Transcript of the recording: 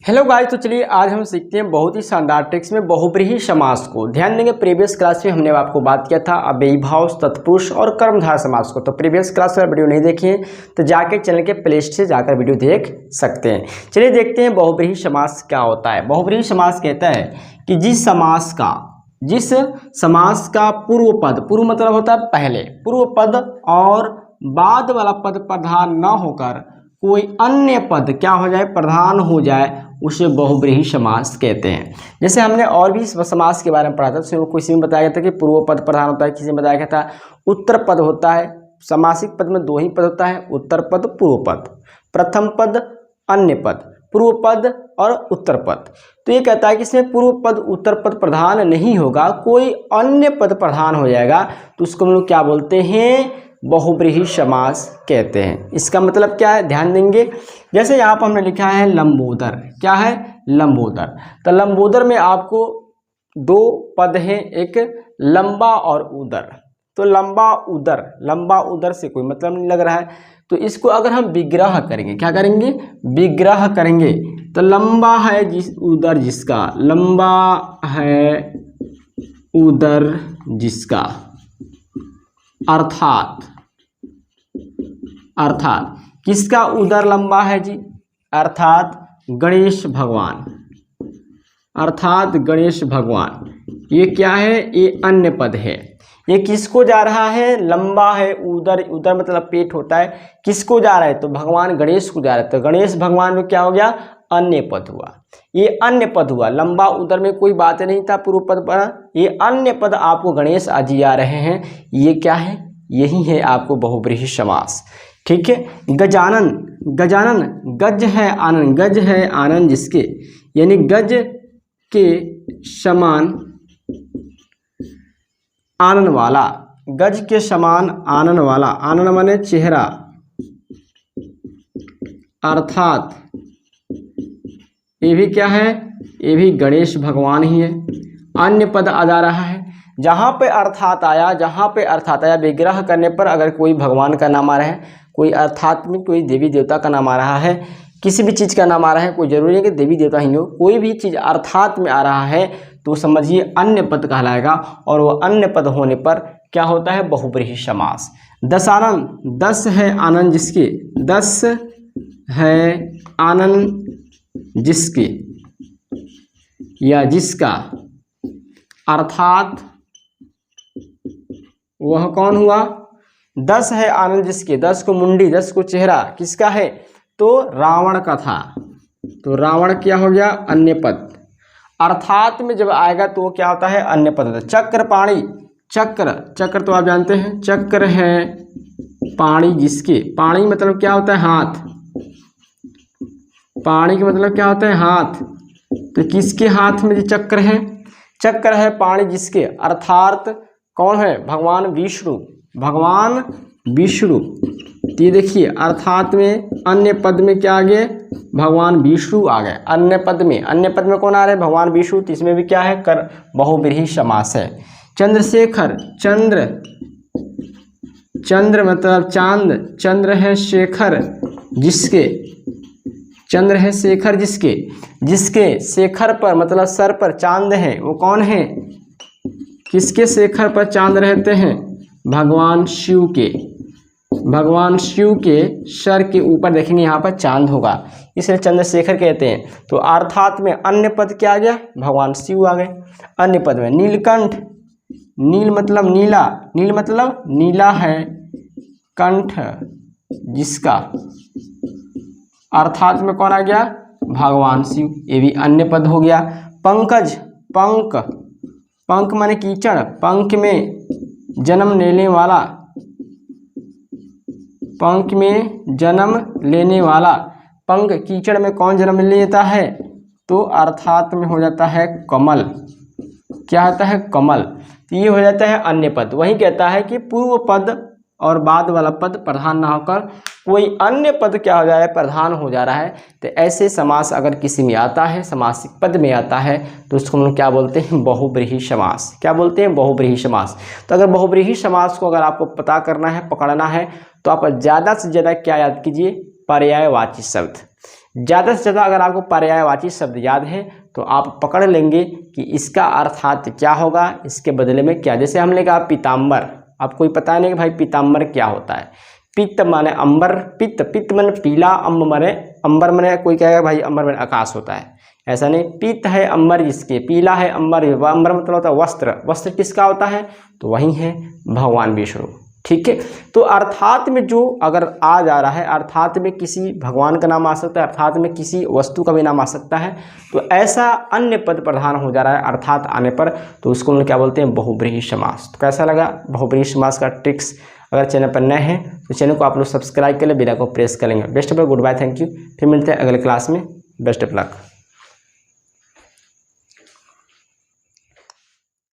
Hello guys, तो चलिए आज हम सीखते हैं बहुत ही शानदार ट्रिक्स में बहुब्रीहि समास को। ध्यान देंगे, प्रीवियस क्लास में हमने आपको बात किया था अव्ययीभाव, तत्पुरुष और कर्मधारय समास को। तो प्रीवियस क्लास में वीडियो नहीं देखिए तो जाके चैनल के प्लेलिस्ट से जाकर वीडियो देख सकते हैं। चलिए देखते हैं बहुब्रीहि समास क्या होता है। बहुब्रीहि समास कहता है कि जिस समास का पूर्व पद, पूर्व मतलब होता है पहले, पूर्व पद और बाद वाला पद प्रधान न होकर कोई अन्य पद क्या हो जाए, प्रधान हो जाए, उसे बहुब्रीहि समास कहते हैं। जैसे हमने और भी समास के बारे में पढ़ा था, उसमें किसी में बताया गया था कि पूर्व पद प्रधान होता है, किसी में बताया गया था उत्तर पद होता है। समासिक पद में दो ही पद होता है, उत्तर पद, पूर्व पद। प्रथम पद, अन्य पद, पूर्व पद और उत्तर पद। तो ये कहता है कि इसमें पूर्व पद उत्तर पद प्रधान नहीं होगा, कोई अन्य पद प्रधान हो जाएगा, तो उसको हम लोग क्या बोलते हैं, बहुब्रीहि समास कहते हैं। इसका मतलब क्या है, ध्यान देंगे। जैसे यहाँ पर हमने लिखा है लंबोदर, क्या है, लंबोदर। तो लंबोदर में आपको दो पद हैं, एक लंबा और उदर। तो लंबा उदर से कोई मतलब नहीं लग रहा है, तो इसको अगर हम विग्रह करेंगे, क्या करेंगे, विग्रह करेंगे, तो लंबा है उदर जिसका, लंबा है उदर जिसका, अर्थात किसका उदर लंबा है जी, अर्थात गणेश भगवान, अर्थात गणेश भगवान। ये क्या है, ये अन्य पद है। ये किसको जा रहा है, लंबा है उदर, उदर मतलब पेट होता है, किसको जा रहा है, तो भगवान गणेश को जा रहा है। तो गणेश भगवान में क्या हो गया, अन्य पद हुआ, ये अन्य पद हुआ। लंबा उदर में कोई बात नहीं था पूर्व पद पर, ये अन्य पद आपको गणेश जी आ रहे हैं, ये क्या है, यही है आपको बहुब्रीहि समास। ठीक है। गजानन, गजानन, गज है आनंद, गज है आनंद जिसके, यानी गज के समान आनंद वाला, गज के समान आनंद वाला, आनंद माने चेहरा, अर्थात ये भी क्या है, ये भी गणेश भगवान ही है। अन्य पद आ जा रहा है, जहाँ पे अर्थात आया, जहाँ पे अर्थात आया, विग्रह करने पर अगर कोई भगवान का नाम आ रहा है, कोई अर्थात में कोई देवी देवता का नाम आ रहा है, किसी भी चीज़ का नाम आ रहा है, कोई जरूरी है कि देवी देवता ही हो, कोई भी चीज़ अर्थात में आ रहा है तो समझिए अन्य पद कहलाएगा, और वो अन्य पद होने पर क्या होता है, बहुब्रीहि समास। दशानन, दस है आनंद जिसके, दस है आनंद जिसके या जिसका, अर्थात वह कौन हुआ, 10 है आनंद जिसके, 10 को मुंडी, 10 को चेहरा, किसका है, तो रावण का था। तो रावण क्या हो गया, अन्य पद। अर्थात में जब आएगा तो क्या होता है, अन्य पद। चक्र पाणी, चक्र, चक्र तो आप जानते हैं, चक्र है पाणी जिसके, पाणी मतलब क्या होता है, हाथ, पाणी का मतलब क्या होता है, हाथ। तो किसके हाथ में जो चक्र है, चक्र है पाणी जिसके, अर्थात कौन है, भगवान विष्णु, भगवान विष्णु। ये देखिए अर्थात में अन्य पद में क्या आ गए, भगवान विष्णु आ गए अन्य पद में। अन्य पद में कौन आ रहे हैं, भगवान विष्णु। तो इसमें भी क्या है, कर बहुब्रीहि समास है। चंद्रशेखर, चंद्र, चंद्र मतलब चांद, चंद्र है शेखर जिसके, चंद्र है शेखर जिसके, जिसके शेखर पर मतलब सर पर चांद है, वो कौन है, किसके शेखर पर चांद रहते हैं, भगवान शिव के, भगवान शिव के सर के ऊपर देखेंगे यहाँ पर चांद होगा, इसलिए चंद्रशेखर कहते हैं। तो अर्थात में अन्य पद क्या आ गया, भगवान शिव आ गए अन्य पद में। नीलकंठ, नील मतलब नीला, नील मतलब नीला है कंठ जिसका, अर्थात में कौन आ गया, भगवान शिव, ये भी अन्य पद हो गया। पंकज, पंक, पंक माने कीचड़, पंख में जन्म लेने वाला, पंख में जन्म लेने वाला, पंख कीचड़ में कौन जन्म लेता है, तो अर्थात में हो जाता है कमल, क्या होता है, कमल। तो ये हो जाता है अन्य पद। वही कहता है कि पूर्व पद और बाद वाला पद प्रधान ना होकर कोई अन्य पद क्या हो जा रहा है, प्रधान हो जा रहा है। तो ऐसे समास अगर किसी में आता है, समासिक पद में आता है, तो उसको हम लोग क्या बोलते हैं, बहुब्रीहि समास। क्या बोलते हैं, बहुब्रीहि समास। तो अगर बहुब्रीहि समास को अगर आपको पता करना है, पकड़ना है, तो आप ज़्यादा से ज़्यादा क्या याद कीजिए, पर्यायवाची शब्द। ज़्यादा से ज़्यादा अगर आपको पर्यायवाची शब्द याद है तो आप पकड़ लेंगे कि इसका अर्थात क्या होगा, इसके बदले में क्या। जैसे हमने कहा पीताम्बर, आपको पता नहीं कि भाई पीताम्बर क्या होता है। पित्त माने अंबर, पित्त माने पीला, अंबर माने कोई कहेगा भाई अंबर माने आकाश होता है, ऐसा नहीं। पित्त है अंबर जिसके, पीला है अंबर, अंबर मतलब होता है वस्त्र, वस्त्र किसका होता है, तो वही है भगवान विष्णु। ठीक है, तो अर्थात में जो अगर आ जा रहा है, अर्थात में किसी भगवान का नाम आ सकता है, अर्थात में किसी वस्तु का भी नाम आ सकता है, तो ऐसा अन्य पद प्रधान हो जा रहा है अर्थात आने पर, तो उसको हम क्या बोलते हैं, बहुब्रीहि समास। तो कैसा लगा बहुब्रीहि समास का ट्रिक्स। अगर चैनल पर नए हैं तो चैनल को आप लोग सब्सक्राइब कर ले, बेल आइकन को प्रेस करेंगे। Best of luck, goodbye, thank you. फिर मिलते हैं अगले क्लास में, बेस्ट ऑफ लक।